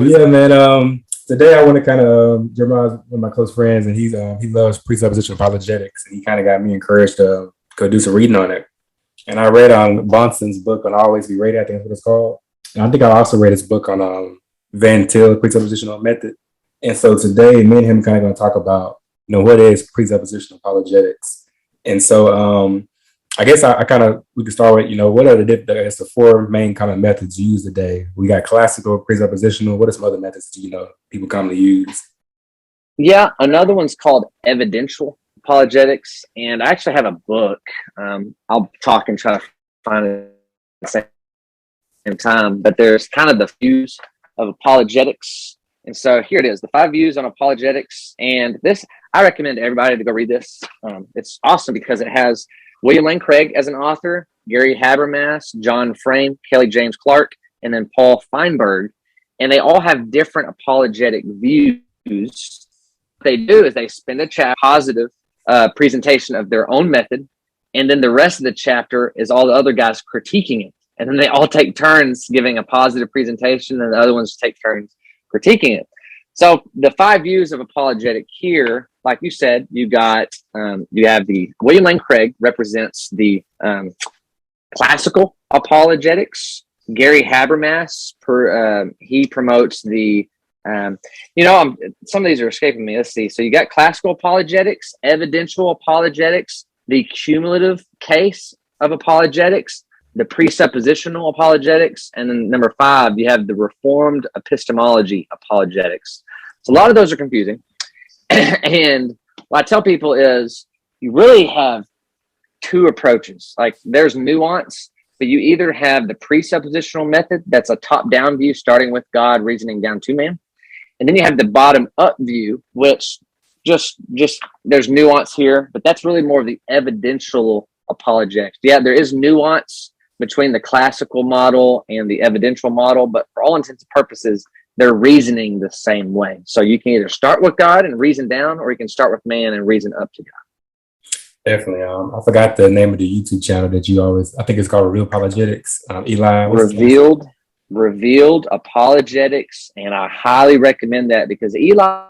Yeah, man. Today I want to kind of Jeremiah's one of my close friends, and he loves presuppositional apologetics, and he kind of got me encouraged to go do some reading on it. And I read Bonson's book on Always Be Ready, I think that's what it's called. And I think I also read his book on Van Til, presuppositional method. And so today, me and him kind of going to talk about what is presuppositional apologetics. And so I guess we can start with what are the four main common methods used today. We got classical, presuppositional. What are some other methods people commonly use? Yeah, another one's called evidential apologetics, and I actually have a book. I'll talk and try to find it at the same time, but there's kind of the views of apologetics. And so here it is, the 5 views on apologetics. And this, I recommend everybody to go read this. It's awesome because it has William Lane Craig as an author, Gary Habermas, John Frame, Kelly James Clark, and then Paul Feinberg. And they all have different apologetic views. What they do is they spend a positive presentation of their own method, and then the rest of the chapter is all the other guys critiquing it. And then they all take turns giving a positive presentation, and the other ones take turns critiquing it. So the 5 views of apologetic here, like you said, you have the William Lane Craig represents the classical apologetics. Gary Habermas, he promotes the some of these are escaping me. Let's see. So you got classical apologetics, evidential apologetics, the cumulative case of apologetics, the presuppositional apologetics, and then number 5, you have the reformed epistemology apologetics. So a lot of those are confusing. And what I tell people is you really have 2 approaches. Like there's nuance, but you either have the presuppositional method, that's a top-down view starting with God, reasoning down to man. And then you have the bottom-up view, which just there's nuance here, but that's really more of the evidential apologetics. Yeah, there is nuance between the classical model and the evidential model, but for all intents and purposes, they're reasoning the same way. So you can either start with God and reason down, or you can start with man and reason up to God. Definitely. I forgot the name of the YouTube channel that you always, I think it's called Real Apologetics. Eli. Revealed Apologetics. And I highly recommend that because Eli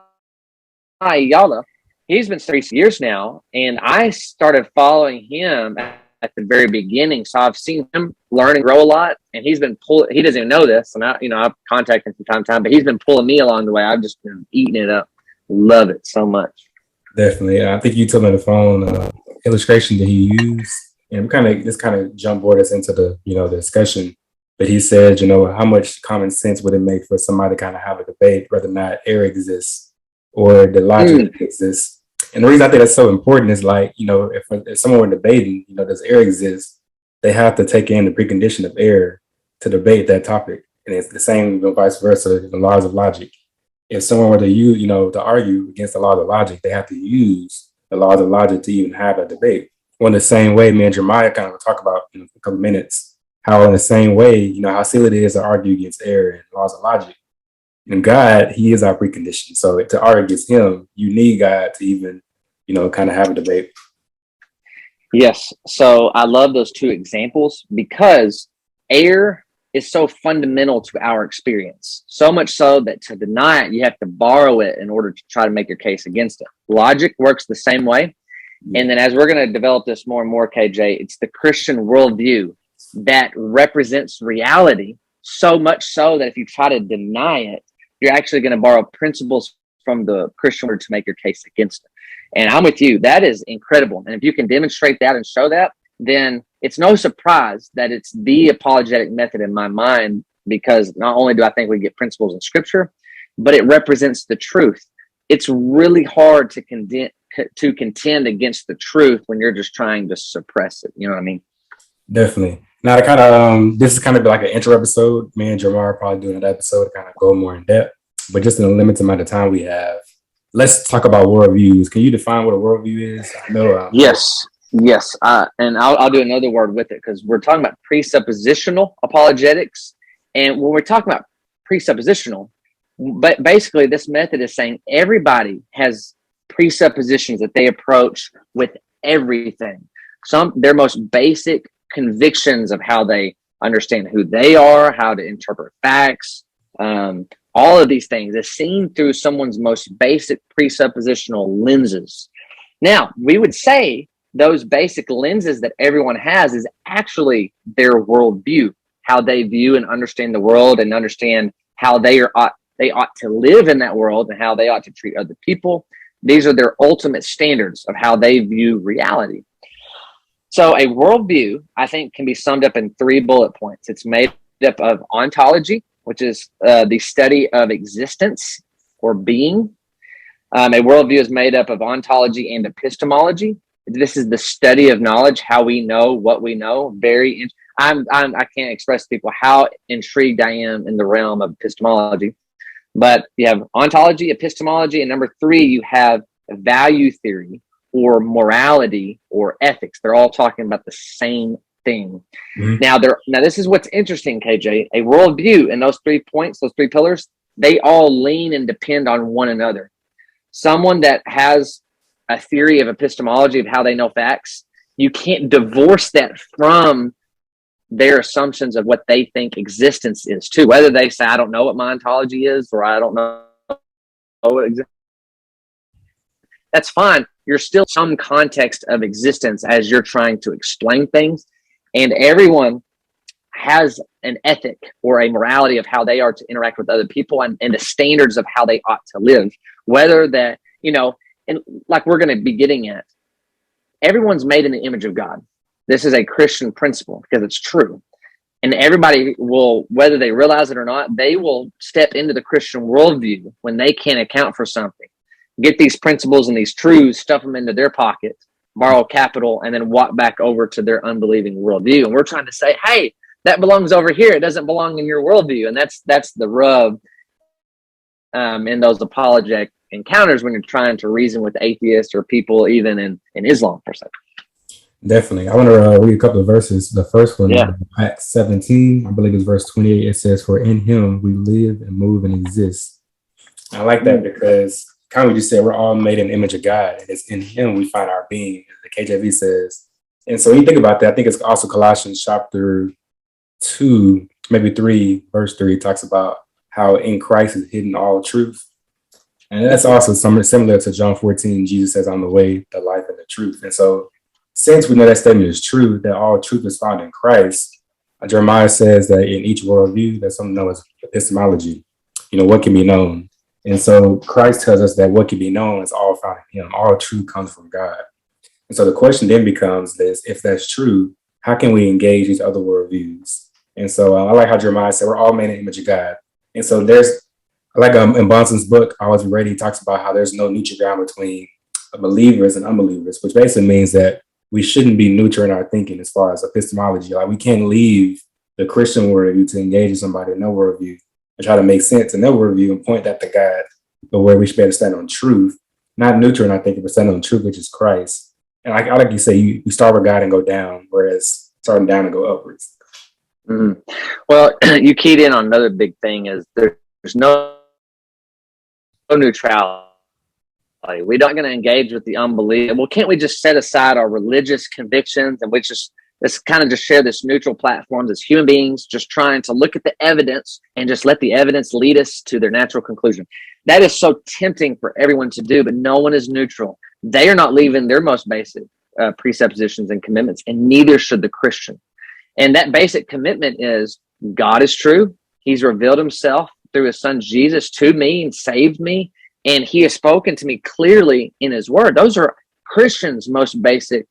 Yala, he's been 3 years now. And I started following him at the very beginning. So I've seen him learn and grow a lot. And he's been he doesn't even know this. And I've contacted him from time to time, but he's been pulling me along the way. I've just been eating it up. Love it so much. Definitely. I think you told me on the phone illustration that he used, and this kind of jumpboard us into the the discussion. But he said, how much common sense would it make for somebody to kind of have a debate whether or not error exists or the logic exists? And the reason I think that's so important is like, if someone were debating, does error exist? They have to take in the precondition of error to debate that topic. And it's the same, vice versa, the laws of logic. If someone were to use, to argue against the laws of logic, they have to use the laws of logic to even have a debate. Well, in the same way, me and Jeremiah kind of talk about in a couple of minutes, how in the same way, how silly it is to argue against error and laws of logic. And God, he is our precondition. So to argue against him, you need God to even, kind of have a debate. Yes. So I love those 2 examples because error is so fundamental to our experience. So much so that to deny it, you have to borrow it in order to try to make your case against it. Logic works the same way. And then as we're going to develop this more and more, KJ, it's the Christian worldview that represents reality so much so that if you try to deny it, you're actually going to borrow principles from the Christian word to make your case against it. And I'm with you. That is incredible. And if you can demonstrate that and show that, then it's no surprise that it's the apologetic method in my mind, because not only do I think we get principles in scripture, but it represents the truth. It's really hard to contend against the truth when you're just trying to suppress it. You know what I mean? Definitely. Now, to kind of this is kind of like an intro episode. Me and Jamar are probably doing an episode to kind of go more in depth, but just in the limited amount of time we have, let's talk about worldviews. Can you define what a worldview is? Yes. And I'll do another word with it because we're talking about presuppositional apologetics. And when we're talking about presuppositional, but basically this method is saying everybody has presuppositions that they approach with everything. Their most basic convictions of how they understand who they are, how to interpret facts, all of these things is seen through someone's most basic presuppositional lenses. Now, we would say those basic lenses that everyone has is actually their worldview, how they view and understand the world and understand how they ought to live in that world and how they ought to treat other people. These are their ultimate standards of how they view reality. So a worldview, I think, can be summed up in 3 bullet points. It's made up of ontology, which is the study of existence or being. A worldview is made up of ontology and epistemology. This is the study of knowledge, how we know what we know. I can't express to people how intrigued I am in the realm of epistemology. But you have ontology, epistemology, and number 3, you have value theory or morality or ethics. They're all talking about the same thing. Mm-hmm. Now, this is what's interesting, KJ. A worldview and those 3 points, those 3 pillars, they all lean and depend on one another. Someone that has a theory of epistemology of how they know facts, you can't divorce that from their assumptions of what they think existence is too. Whether they say, I don't know what my ontology is, or I don't know what existence, that's fine. You're still some context of existence as you're trying to explain things. And everyone has an ethic or a morality of how they are to interact with other people and the standards of how they ought to live. Whether that, and like we're going to be getting at, everyone's made in the image of God. This is a Christian principle because it's true. And everybody will, whether they realize it or not, they will step into the Christian worldview when they can't account for something, get these principles and these truths, stuff them into their pocket, borrow capital, and then walk back over to their unbelieving worldview. And we're trying to say, hey, that belongs over here. It doesn't belong in your worldview. And that's the rub in those apologetic encounters when you're trying to reason with atheists or people even in Islam per se. Definitely. I want to read a couple of verses. The first one, Acts 17, I believe it's verse 28. It says, for in him we live and move and exist. I like that because kind of what you said, we're all made in the image of God. And it's in him we find our being, as the KJV says. And so when you think about that, I think it's also Colossians chapter 2, maybe 3, verse 3 talks about how in Christ is hidden all truth. And that's also similar to John 14. Jesus says, I'm the way, the life, and the truth. And so since we know that statement is true, that all truth is found in Christ, Jeremiah says that in each worldview, there's something known as epistemology, what can be known. And so Christ tells us that what can be known is all found in him. All truth comes from God. And so the question then becomes this, if that's true, how can we engage these other worldviews? And so I like how Jeremiah said, we're all made in the image of God. And so like in Bonson's book, Always Be Ready, he talks about how there's no neutral ground between believers and unbelievers, which basically means that we shouldn't be neutral in our thinking as far as epistemology. Like we can't leave the Christian worldview to engage with somebody in their worldview and try to make sense in their worldview and point that to God, but where we should be able to stand on truth, not neutral in our thinking, but stand on truth, which is Christ. And like you say, you start with God and go down, whereas starting down and go upwards. Mm-hmm. Well, you keyed in on another big thing is there's no neutrality. We're not going to engage with the unbelievable. Well, can't we just set aside our religious convictions and let's kind of just share this neutral platform as human beings, just trying to look at the evidence and just let the evidence lead us to their natural conclusion? That is so tempting for everyone to do, but no one is neutral. They are not leaving their most basic presuppositions and commitments, and neither should the Christian. And that basic commitment is God is true. He's revealed himself through his son Jesus to me and saved me. And he has spoken to me clearly in his word. Those are Christians' most basic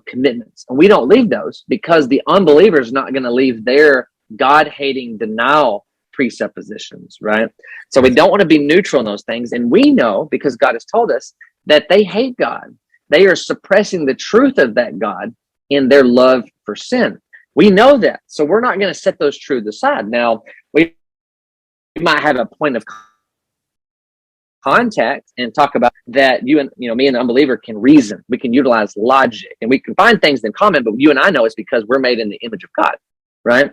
commitments. And we don't leave those because the unbeliever is not going to leave their God-hating denial presuppositions, right? So we don't want to be neutral in those things. And we know, because God has told us, that they hate God. They are suppressing the truth of that God in their love for sin. We know that. So we're not going to set those truths aside. Now, we might have a point of contact and talk about that me and the unbeliever can reason. We can utilize logic and we can find things in common, but you and I know it's because we're made in the image of God, right?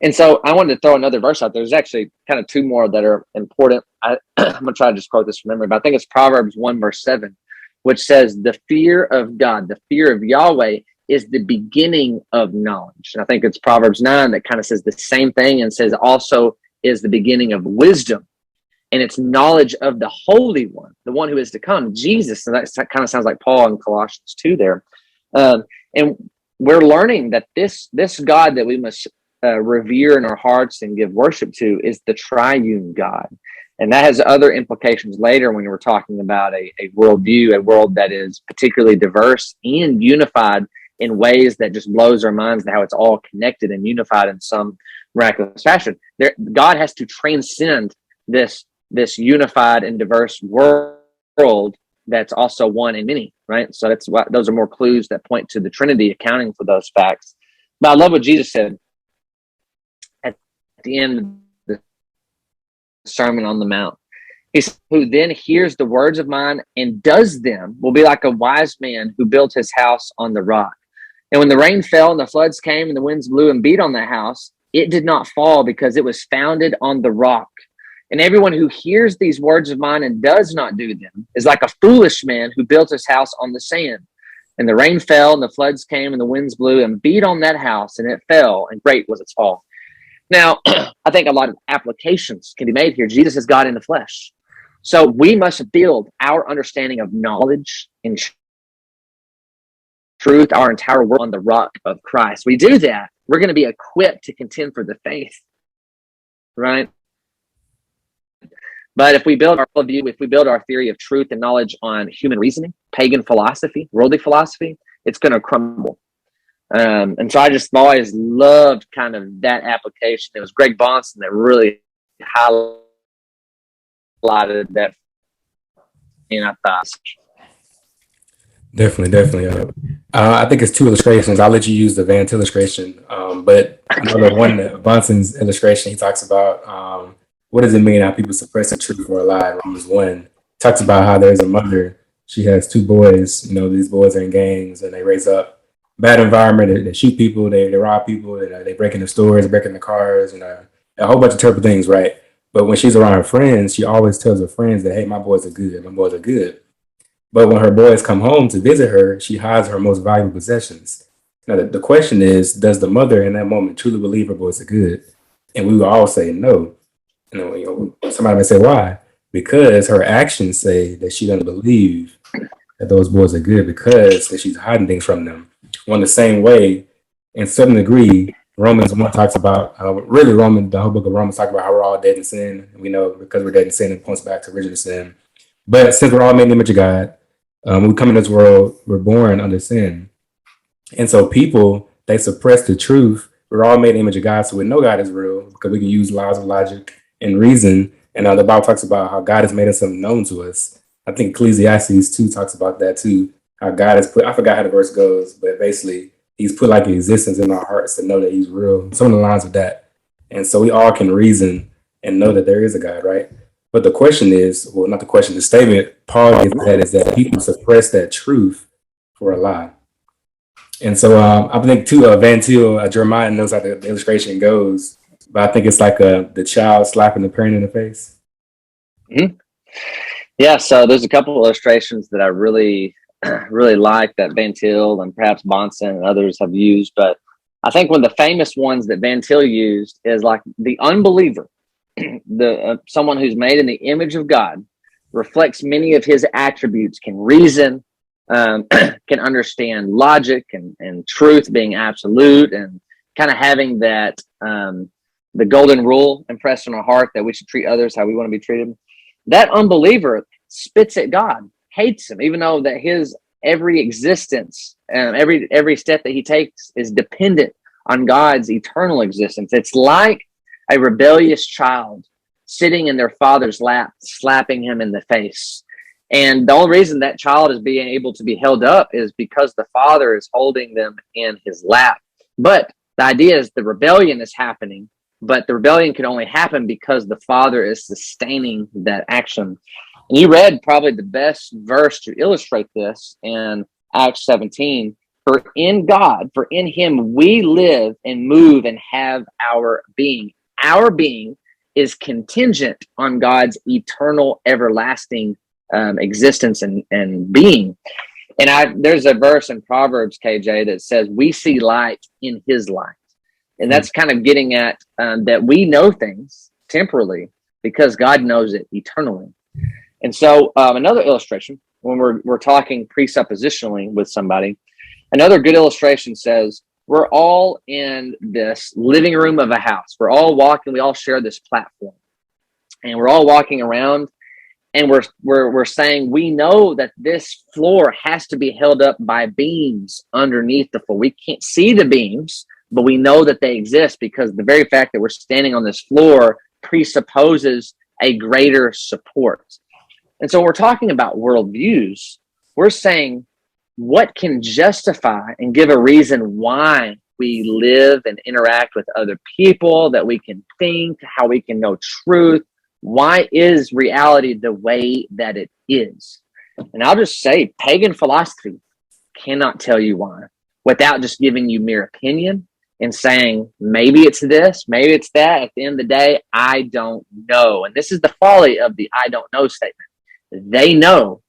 And so I wanted to throw another verse out there. There's actually kind of 2 more that are important. I'm going to try to just quote this from memory, but I think it's Proverbs 1 verse 7, which says, the fear of God, the fear of Yahweh is the beginning of knowledge. And I think it's Proverbs 9 that kind of says the same thing and says also is the beginning of wisdom. and it's knowledge of the Holy One, the one who is to come, Jesus. And that kind of sounds like Paul in Colossians 2 there. And we're learning that this God that we must revere in our hearts and give worship to is the triune God. And that has other implications later when we're talking about a worldview, a world that is particularly diverse and unified in ways that just blows our minds, how it's all connected and unified in some miraculous fashion. God has to transcend this unified and diverse world that's also one and many, right? So those are more clues that point to the Trinity accounting for those facts. But I love what Jesus said at the end of the Sermon on the Mount. He said, who then hears the words of mine and does them will be like a wise man who built his house on the rock. And when the rain fell and the floods came and the winds blew and beat on the house, it did not fall because it was founded on the rock. And everyone who hears these words of mine and does not do them is like a foolish man who built his house on the sand. And the rain fell and the floods came and the winds blew and beat on that house, and it fell, and great was its fall. Now, I think a lot of applications can be made here. Jesus is God in the flesh. So we must build our understanding of knowledge and truth, our entire world, on the rock of Christ. We do that, we're going to be equipped to contend for the faith, right? But if we build our worldview, if we build our theory of truth and knowledge on human reasoning, pagan philosophy, worldly philosophy, it's going to crumble. And so I just always loved kind of that application. It was Greg Bonson that really highlighted that in our thoughts. Definitely. I think it's two illustrations. I'll let you use the Van Til illustration. But another one, Bonson's illustration, he talks about what does it mean how people suppress the truth or a lie. Romans 1 talks about how there's a mother. She has two boys. These boys are in gangs and they raise up bad environment. They shoot people. They rob people. They break into stores, break into cars, a whole bunch of terrible things, right? But when she's around her friends, she always tells her friends that, hey, my boys are good. My boys are good. But when her boys come home to visit her, she hides her most valuable possessions. Now, the question is, does the mother in that moment truly believe her boys are good? And we will all say no. Somebody may say, why? Because her actions say that she doesn't believe that those boys are good because that she's hiding things from them. Well, in the same way, in some degree, Romans 1 talks about, the whole book of Romans talks about how we're all dead in sin. We know because we're dead in sin, it points back to original sin. But since we're all made in the image of God, when we come in this world, we're born under sin. And so people, they suppress the truth. We're all made in the image of God, so we know God is real because we can use laws of logic and reason. And the Bible talks about how God has made us something known to us. I think Ecclesiastes 2 talks about that too. How God has put, I forgot how the verse goes, but basically he's put like existence in our hearts to know that he's real. Some of the lines of that. And so we all can reason and know that there is a God, right? But the question is, well, not the question, the statement Paul gives that is that people suppress that truth for a lie. And so I think too, Van Til, Jeremiah knows how the illustration goes, but I think it's like the child slapping the parent in the face. Mm-hmm. Yeah, so there's a couple of illustrations that I really like that Van Til and perhaps Bonson and others have used. But I think one of the famous ones that Van Til used is like the unbeliever, someone who's made in the image of God, reflects many of his attributes, can reason, can understand logic and truth being absolute, and kind of having that the golden rule impressed on our heart that we should treat others how we want to be treated. That unbeliever spits at God, hates him, even though that his every existence, every step that he takes is dependent on God's eternal existence. It's like a rebellious child sitting in their father's lap, slapping him in the face. And the only reason that child is being able to be held up is because the father is holding them in his lap. But the idea is the rebellion is happening, but the rebellion can only happen because the father is sustaining that action. And you read probably the best verse to illustrate this in Acts 17. For in God, for in him we live and move and have our being. Our being is contingent on God's eternal, everlasting existence and being. And there's a verse in Proverbs, KJ, that says we see light in his light. And that's kind of getting at that we know things temporally, because God knows it eternally. And so another illustration, when we're talking presuppositionally with somebody, another good illustration says, we're all in this living room of a house. We're all walking. We all share this platform, and we're all walking around, and we're saying we know that this floor has to be held up by beams underneath the floor. We can't see the beams, but we know that they exist because the very fact that we're standing on this floor presupposes a greater support. And so when we're talking about worldviews, we're saying, what can justify and give a reason why we live and interact with other people, that we can think, how we can know truth? Why is reality the way that it is? And I'll just say, pagan philosophy cannot tell you why without just giving you mere opinion and saying, maybe it's this, maybe it's that. At the end of the day, I don't know. And this is the folly of the I don't know statement. They know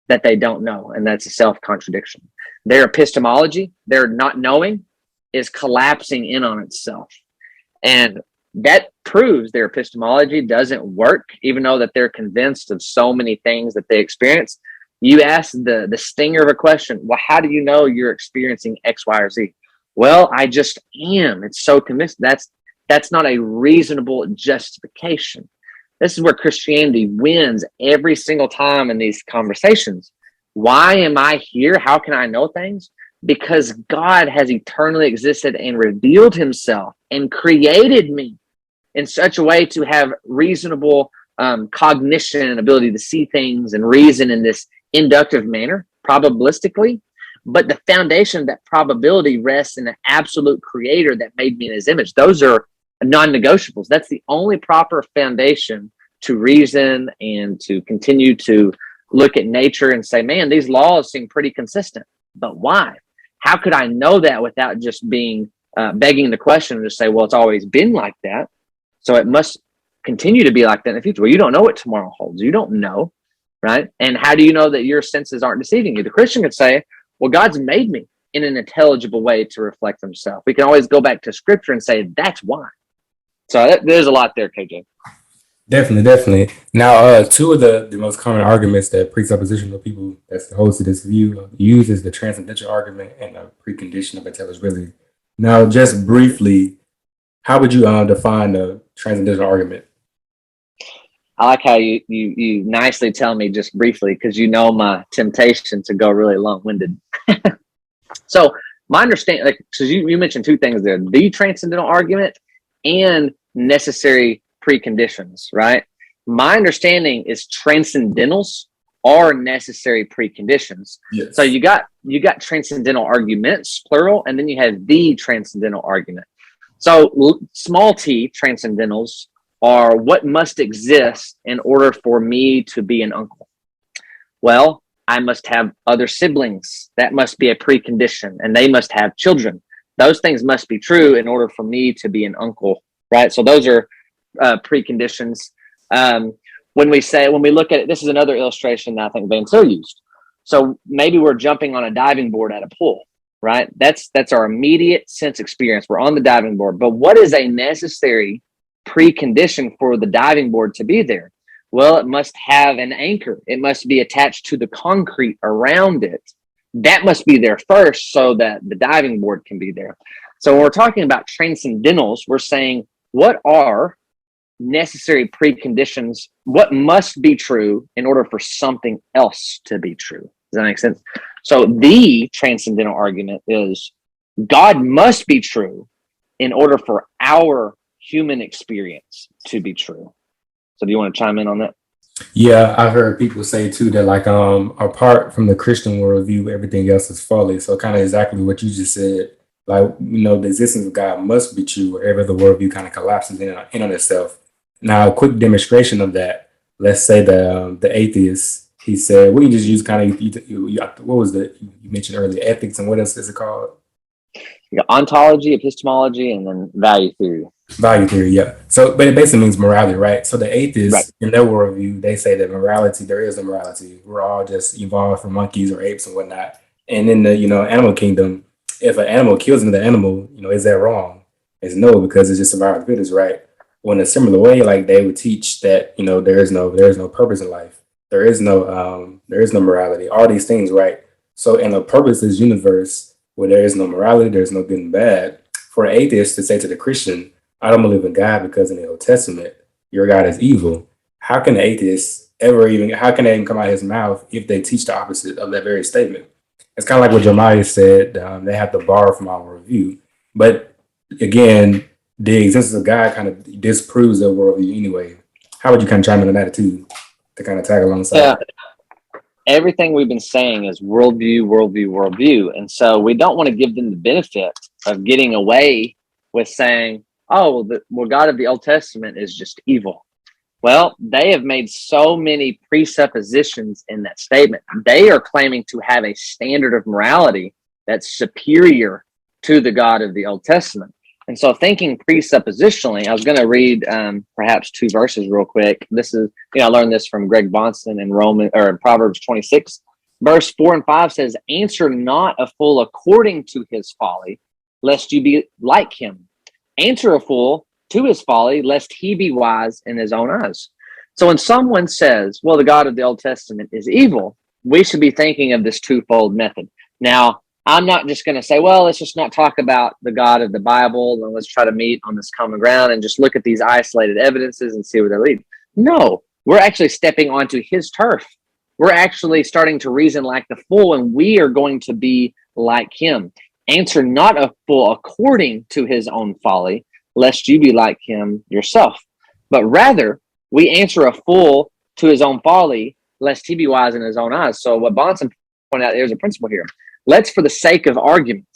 that they don't know, and that's a self-contradiction. Their epistemology, their not knowing, is collapsing in on itself. And that proves their epistemology doesn't work, even though that they're convinced of so many things that they experience. You ask the stinger of a question, well, how do you know you're experiencing X, Y, or Z? Well, I just am. It's so convinced. That's not a reasonable justification. This is where Christianity wins every single time in these conversations. Why am I here? How can I know things? Because God has eternally existed and revealed himself and created me in such a way to have reasonable cognition and ability to see things and reason in this inductive manner, probabilistically. But the foundation of that probability rests in an absolute creator that made me in his image. Those are non-negotiables. That's the only proper foundation to reason and to continue to look at nature and say, man, these laws seem pretty consistent. But why? How could I know that without just being begging the question and just say, well, it's always been like that, so it must continue to be like that in the future? Well, you don't know what tomorrow holds. You don't know, right? And how do you know that your senses aren't deceiving you? The Christian could say, well, God's made me in an intelligible way to reflect himself. We can always go back to scripture and say, that's why. So there's a lot there, KJ. Definitely. Now, two of the most common arguments that presuppositional people that's the host of this view use is the transcendental argument and the precondition of intelligibility. Now, just briefly, how would you define the transcendental argument? I like how you nicely tell me just briefly, because you know my temptation to go really long-winded. So my understanding, like, so you mentioned two things there: the transcendental argument and necessary preconditions, right? My understanding is transcendentals are necessary preconditions. Yes. So you got transcendental arguments, plural, and then you have the transcendental argument. So small t transcendentals are what must exist in order for me to be an uncle. Well, I must have other siblings. That must be a precondition, and they must have children. Those things must be true in order for me to be an uncle, right? So those are preconditions. When we look at it, this is another illustration that I think Van Til used. So maybe we're jumping on a diving board at a pool, right? That's our immediate sense experience. We're on the diving board, but what is a necessary precondition for the diving board to be there? Well, it must have an anchor. It must be attached to the concrete around it. That must be there first so that the diving board can be there. So when we're talking about transcendentals, we're saying, what are necessary preconditions? What must be true in order for something else to be true? Does that make sense? So the transcendental argument is God must be true in order for our human experience to be true. So do you want to chime in on that? Yeah, I've heard people say too that, like, apart from the Christian worldview, everything else is folly. So kind of exactly what you just said. Like, the existence of God must be true, or every other worldview kind of collapses in on itself. Now, a quick demonstration of that. Let's say the atheist, he said, we can just use kind of, what was you mentioned earlier, ethics, and what else is it called? You got ontology, epistemology, and then value theory. Value theory, yeah. So, but it basically means morality, right? So the atheists, right, in their worldview, they say that morality, there is no morality. We're all just evolved from monkeys or apes and whatnot. And in the, animal kingdom, if an animal kills another animal, is that wrong? It's no, because it's just survival of the fittest, right? Well, in a similar way, like they would teach that, there is no purpose in life. There is no morality. All these things, right? So in a purposeless universe where there is no morality, there's no good and bad. For an atheist to say to the Christian, I don't believe in God because in the Old Testament, your God is evil. How can the atheist how can that even come out of his mouth if they teach the opposite of that very statement? It's kind of like what Jeremiah said. They have to borrow from our worldview. But again, the existence of God kind of disproves their worldview anyway. How would you kind of chime in on that too, to kind of tag alongside? Yeah, everything we've been saying is worldview, worldview, worldview. And so we don't want to give them the benefit of getting away with saying, oh, well, God of the Old Testament is just evil. Well, they have made so many presuppositions in that statement. They are claiming to have a standard of morality that's superior to the God of the Old Testament. And so thinking presuppositionally, I was going to read perhaps 2 verses real quick. This is, I learned this from Greg Bonson in Proverbs 26. Verse 4 and 5 says, answer not a fool according to his folly, lest you be like him. Answer a fool to his folly, lest he be wise in his own eyes. So when someone says, well, the God of the Old Testament is evil, we should be thinking of this twofold method. Now, I'm not just going to say, well, let's just not talk about the God of the Bible and let's try to meet on this common ground and just look at these isolated evidences and see where they lead. No, we're actually stepping onto his turf. We're actually starting to reason like the fool, and we are going to be like him. Answer not a fool according to his own folly, lest you be like him yourself. But rather, we answer a fool to his own folly, lest he be wise in his own eyes. So what Bonson pointed out, there's a principle here. Let's, for the sake of argument,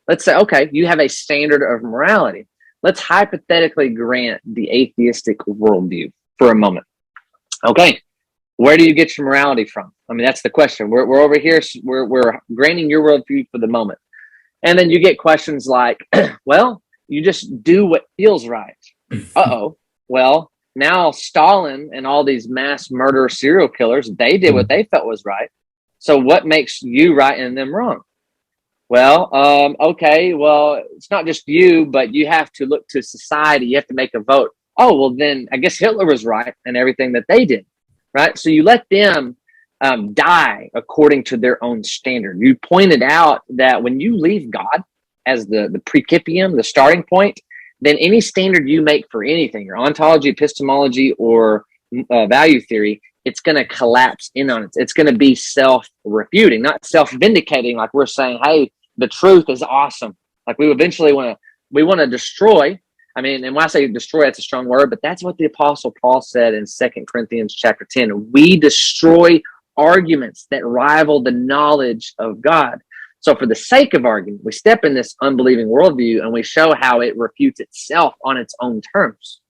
let's say, okay, you have a standard of morality. Let's hypothetically grant the atheistic worldview for a moment. Okay, where do you get your morality from? I mean, that's the question. We're over here. We're granting your worldview for the moment. And then you get questions like, well, you just do what feels right. Uh-oh. Well, now Stalin and all these mass murder serial killers, they did what they felt was right. So what makes you right and them wrong? Well, okay, well, it's not just you, but you have to look to society. You have to make a vote. Oh, well, then I guess Hitler was right in everything that they did, right? So you let them die according to their own standard. You pointed out that when you leave God as the principium, the starting point, then any standard you make for anything, your ontology, epistemology, or value theory, it's going to collapse in on it. It's going to be self-refuting, not self-vindicating. Like we're saying, hey, the truth is awesome. Like we eventually want to destroy. I mean, and when I say destroy, that's a strong word, but that's what the Apostle Paul said in 2 Corinthians chapter 10. We destroy arguments that rival the knowledge of God. So for the sake of argument, we step in this unbelieving worldview and we show how it refutes itself on its own terms.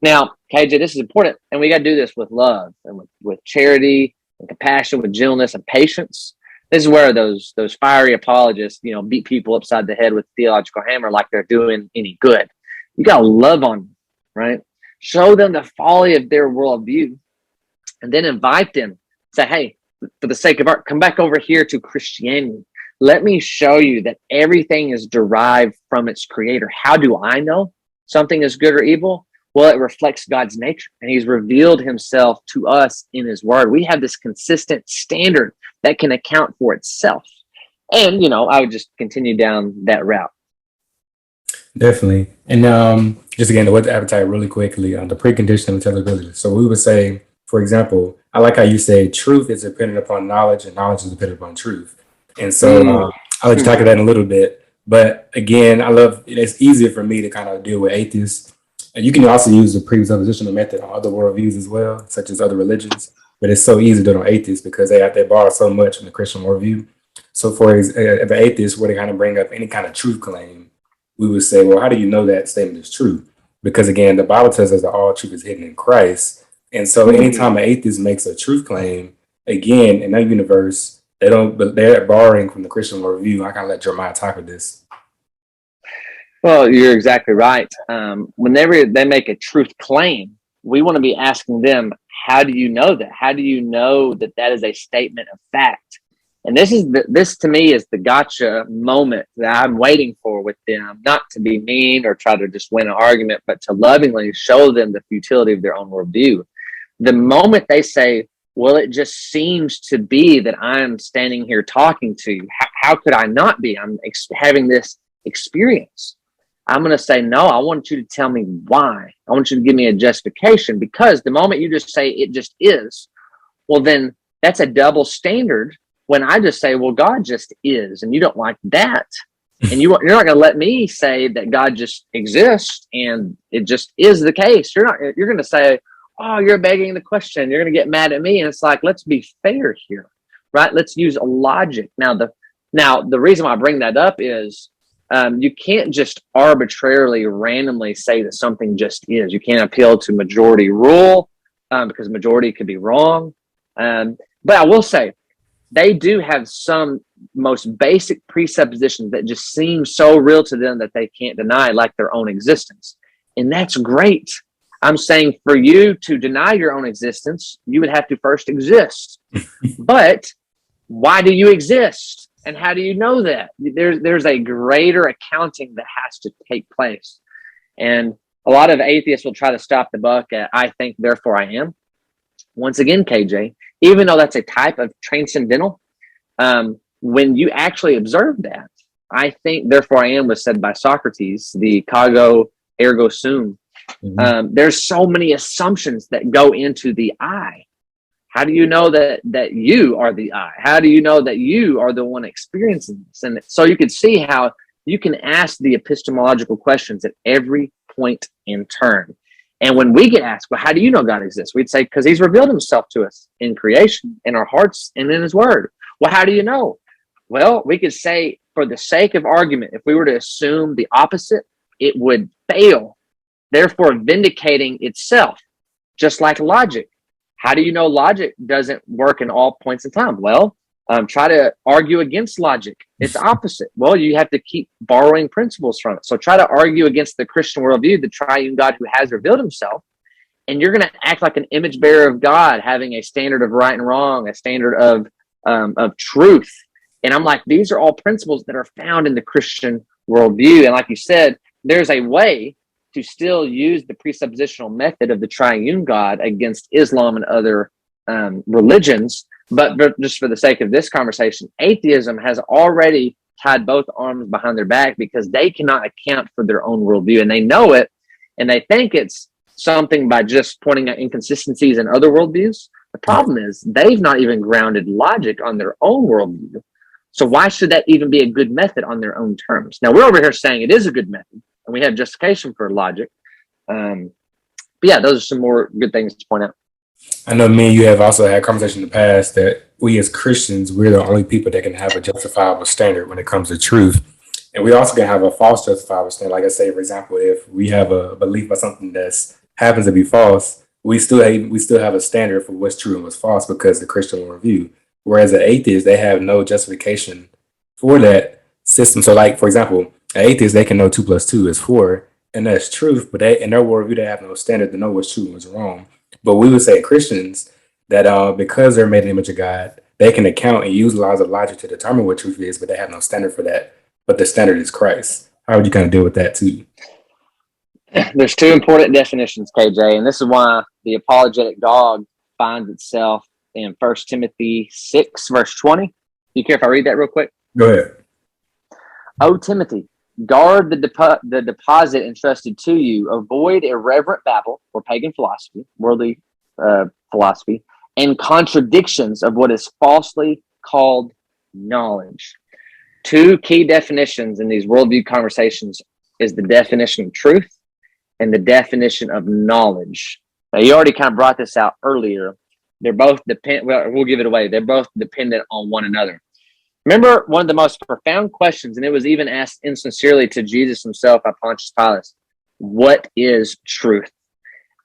Now, KJ, this is important, and we got to do this with love and with charity and compassion, with gentleness and patience. This is where those fiery apologists, beat people upside the head with a theological hammer like they're doing any good. You got to love on them, right? Show them the folly of their worldview, and then invite them. Say, hey, for the sake of art, come back over here to Christianity. Let me show you that everything is derived from its creator. How do I know something is good or evil? Well, it reflects God's nature, and he's revealed himself to us in his word. We have this consistent standard that can account for itself. And, I would just continue down that route. Definitely. And just again, with the appetite really quickly on the precondition of intelligibility. So we would say, for example, I like how you say truth is dependent upon knowledge and knowledge is dependent upon truth. And so I'll let you talk about that in a little bit. But again, it's easier for me to kind of deal with atheists. And you can also use the presuppositional method on other worldviews as well, such as other religions. But it's so easy to do it on atheists because they borrow so much from the Christian worldview. So for if an atheist were to kind of bring up any kind of truth claim, we would say, well, how do you know that statement is true? Because again, the Bible tells us that all truth is hidden in Christ. And so anytime an atheist makes a truth claim, again, in that universe, they're borrowing from the Christian worldview. I kind of let Jeremiah talk with this. Well, you're exactly right. Whenever they make a truth claim, we want to be asking them, how do you know that? How do you know that that is a statement of fact? And this to me is the gotcha moment that I'm waiting for with them, not to be mean or try to just win an argument, but to lovingly show them the futility of their own worldview. The moment they say, well, it just seems to be that I'm standing here talking to you. How could I not be? I'm having this experience. I'm going to say, no, I want you to tell me why. I want you to give me a justification, because the moment you just say it just is, well, then that's a double standard when I just say, well, God just is, and you don't like that. And you're not going to let me say that God just exists and it just is the case. You're going to say, oh, you're begging the question. You're going to get mad at me. And it's like, let's be fair here, right? Let's use logic. Now, the reason why I bring that up is you can't just arbitrarily, randomly say that something just is. You can't appeal to majority rule because majority could be wrong. But I will say, they do have some most basic presuppositions that just seem so real to them that they can't deny, like their own existence. And that's great. I'm saying for you to deny your own existence, you would have to first exist. But why do you exist? And how do you know that? There's a greater accounting that has to take place. And a lot of atheists will try to stop the buck at I think, therefore I am. Once again, KJ, even though that's a type of transcendental, when you actually observe that, I think, therefore I am was said by Socrates, the cogito ergo sum. There's so many assumptions that go into the I. How do you know that you are the I? How do you know that you are the one experiencing this? And so you can see how you can ask the epistemological questions at every point in turn. And when we get asked, well, how do you know God exists? We'd say, because he's revealed himself to us in creation, in our hearts, and in his word. Well, how do you know? Well, we could say, for the sake of argument, if we were to assume the opposite, it would fail, therefore vindicating itself, just like logic. How do you know logic doesn't work in all points in time? Well, try to argue against logic. It's opposite. Well, you have to keep borrowing principles from it. So try to argue against the Christian worldview, the triune God who has revealed himself, and you're going to act like an image bearer of God, having a standard of right and wrong, a standard of truth. And I'm like, these are all principles that are found in the Christian worldview. And like you said, there's a way to still use the presuppositional method of the triune God against Islam and other religions. But just for the sake of this conversation, atheism has already tied both arms behind their back because they cannot account for their own worldview, and they know it, and they think it's something by just pointing out inconsistencies in other worldviews. The problem is they've not even grounded logic on their own worldview. So why should that even be a good method on their own terms? Now, we're over here saying it is a good method, and we have justification for logic. But yeah, those are some more good things to point out. I know me and you have also had conversation in the past that we as Christians, we're the only people that can have a justifiable standard when it comes to truth. And we also can have a false justifiable standard. Like I say, for example, if we have a belief about something that happens to be false, we still have a standard for what's true and what's false because the Christian worldview. Whereas the atheists, they have no justification for that system. So like, for example, an atheist, they can know 2 + 2 is 4, and that's truth, but in their worldview, they have no standard to know what's true and what's wrong. But we would say Christians that because they're made in the image of God, they can account and use laws of logic to determine what truth is, but they have no standard for that. But the standard is Christ. How would you kind of deal with that too? There's 2 important definitions, KJ, and this is why the apologetic dog finds itself in 1 Timothy 6, verse 20. Do you care if I read that real quick? Go ahead. O Timothy, guard the deposit entrusted to you. Avoid irreverent babble or pagan philosophy, worldly philosophy, and contradictions of what is falsely called knowledge. 2 key definitions in these worldview conversations is the definition of truth and the definition of knowledge. Now, you already kind of brought this out earlier. They're both we'll give it away. They're both dependent on one another. Remember one of the most profound questions, and it was even asked insincerely to Jesus himself by Pontius Pilate. What is truth?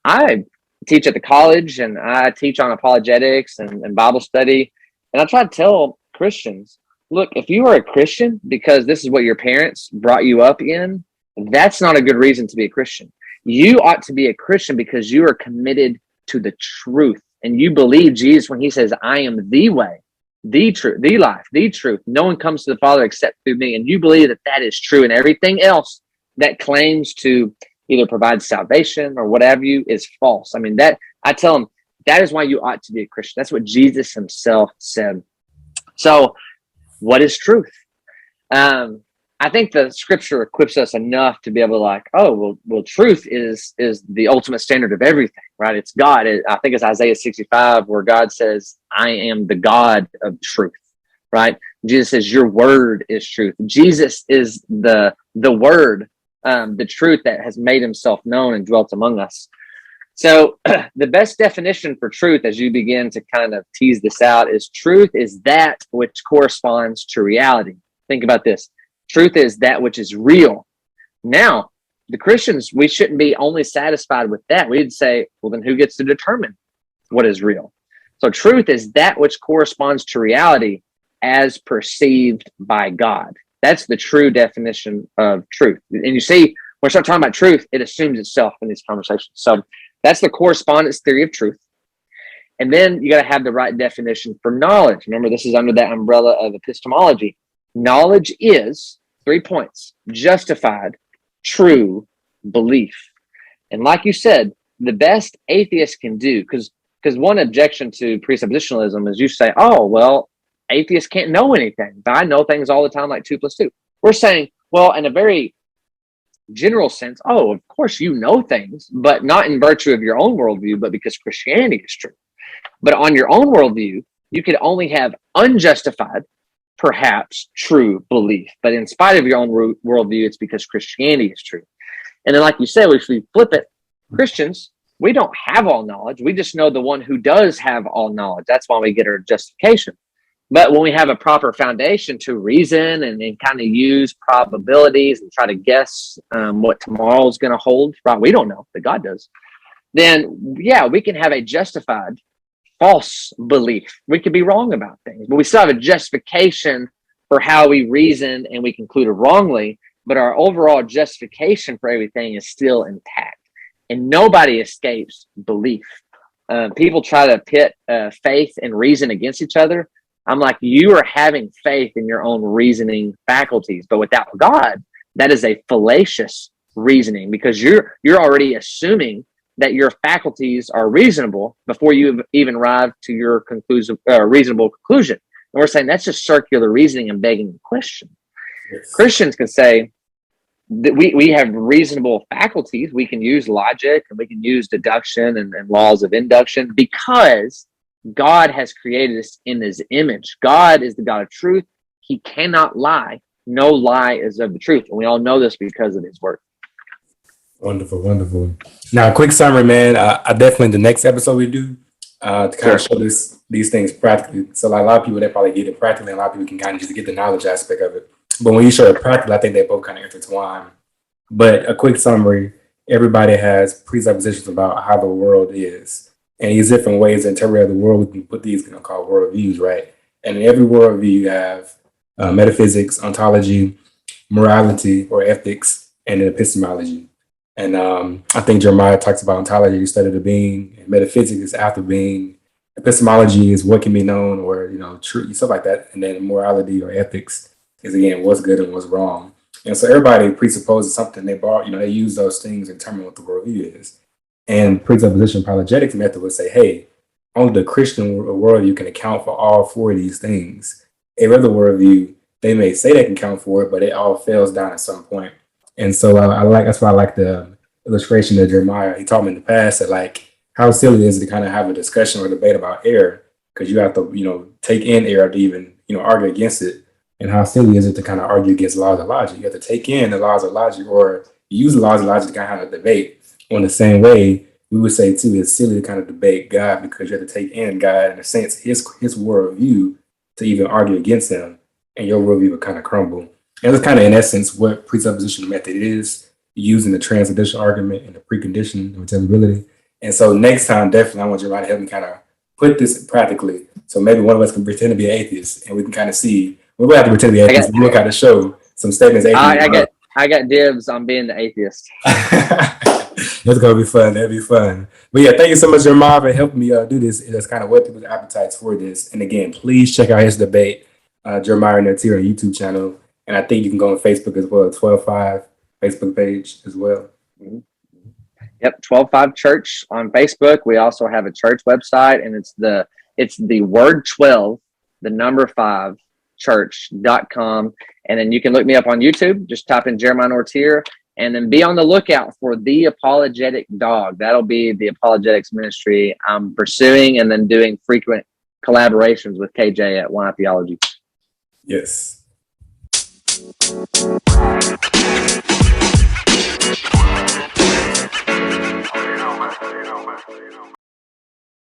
I teach at the college, and I teach on apologetics and Bible study. And I try to tell Christians, look, if you are a Christian because this is what your parents brought you up in, that's not a good reason to be a Christian. You ought to be a Christian because you are committed to the truth. And you believe Jesus when he says, I am the way, the truth, the life, the truth. No one comes to the Father except through me. And you believe that that is true, and everything else that claims to either provide salvation or whatever you is false. I mean, that I tell them that is why you ought to be a Christian. That's what Jesus himself said. So what is truth? I think the scripture equips us enough to be able to like, oh, well, truth is the ultimate standard of everything, right? It's God. I think it's Isaiah 65 where God says, I am the God of truth, right? Jesus says, your word is truth. Jesus is the word, the truth that has made himself known and dwelt among us. So the best definition for truth, as you begin to kind of tease this out, is truth is that which corresponds to reality. Think about this. Truth is that which is real. Now, the Christians, we shouldn't be only satisfied with that. We'd say, well, then who gets to determine what is real? So truth is that which corresponds to reality as perceived by God. That's the true definition of truth. And you see, when we start talking about truth, it assumes itself in these conversations. So that's the correspondence theory of truth. And then you got to have the right definition for knowledge. Remember, this is under that umbrella of epistemology. Knowledge is 3 points: justified, true, belief. And like you said, the best atheists can do, because one objection to presuppositionalism is you say, oh, well, atheists can't know anything, but I know things all the time, like 2 + 2. We're saying, well, in a very general sense, oh, of course you know things, but not in virtue of your own worldview, but because Christianity is true. But on your own worldview, you could only have unjustified, perhaps true belief. But in spite of your own worldview, it's because Christianity is true. And then, like you said, if we flip it, Christians, we don't have all knowledge. We just know the one who does have all knowledge. That's why we get our justification. But when we have a proper foundation to reason and kind of use probabilities and try to guess what tomorrow is going to hold, right? We don't know, but God does. Then, yeah, we can have a justified false belief. We could be wrong about things, but we still have a justification for how we reason and we concluded wrongly, but our overall justification for everything is still intact. And nobody escapes belief. People try to pit faith and reason against each other. I'm like, you are having faith in your own reasoning faculties, but without God, that is a fallacious reasoning, because you're already assuming that your faculties are reasonable before you even arrive to your reasonable conclusion. And we're saying that's just circular reasoning and begging the question. Yes. Christians can say that we have reasonable faculties. We can use logic and we can use deduction and laws of induction because God has created us in his image. God is the God of truth. He cannot lie. No lie is of the truth. And we all know this because of his word. Wonderful, wonderful. Now, a quick summary, man. I definitely, the next episode we do, to kind of show these things practically. So like a lot of people, they probably get it practically, and a lot of people can kind of just get the knowledge aspect of it. But when you show it practically, I think they both kind of intertwine. But a quick summary, everybody has presuppositions about how the world is. And these different ways to interpret the world, we can put these called worldviews, right? And in every worldview, you have metaphysics, ontology, morality or ethics, and then epistemology. And I think Jeremiah talks about ontology, the study of the being, and metaphysics is after being, epistemology is what can be known or, truth, stuff like that. And then morality or ethics is, again, what's good and what's wrong. And so everybody presupposes something. They borrow, they use those things to determine what the worldview is. And presupposition apologetics method would say, hey, only the Christian worldview can account for all 4 of these things. Every other worldview, they may say they can count for it, but it all fails down at some point. And so that's why I like the illustration of Jeremiah. He taught me in the past that like how silly it is to kind of have a discussion or debate about error, because you have to take in error to even argue against it. And how silly is it to kind of argue against laws of logic? You have to take in the laws of logic or use the laws of logic to kind of have a debate. On the same way, we would say too, it's silly to kind of debate God, because you have to take in God, in a sense, his worldview to even argue against him, and your worldview would kind of crumble. And that's kind of in essence what presuppositional method is, using the transitional argument and the precondition of intelligibility. And so next time, definitely, I want you to help me kind of put this practically. So maybe one of us can pretend to be an atheist, and we can kind of see. We don't have to pretend to be atheists. We'll kind of show some statements. I got dibs on being the atheist. That's gonna be fun. That'd be fun. But yeah, thank you so much, Jeremiah, for helping me do this. That's kind of what people's appetites for this. And again, please check out his debate, Jeremiah Natira YouTube channel. And I think you can go on Facebook as well, 12-5 Facebook page as well. Yep, 12-5 Church on Facebook. We also have a church website, and it's the word 12, the number 5, church.com. And then you can look me up on YouTube. Just type in Jeremiah Nortier, and then be on the lookout for The Apologetic Dog. That'll be the apologetics ministry I'm pursuing, and then doing frequent collaborations with KJ at Why Theology. Yes.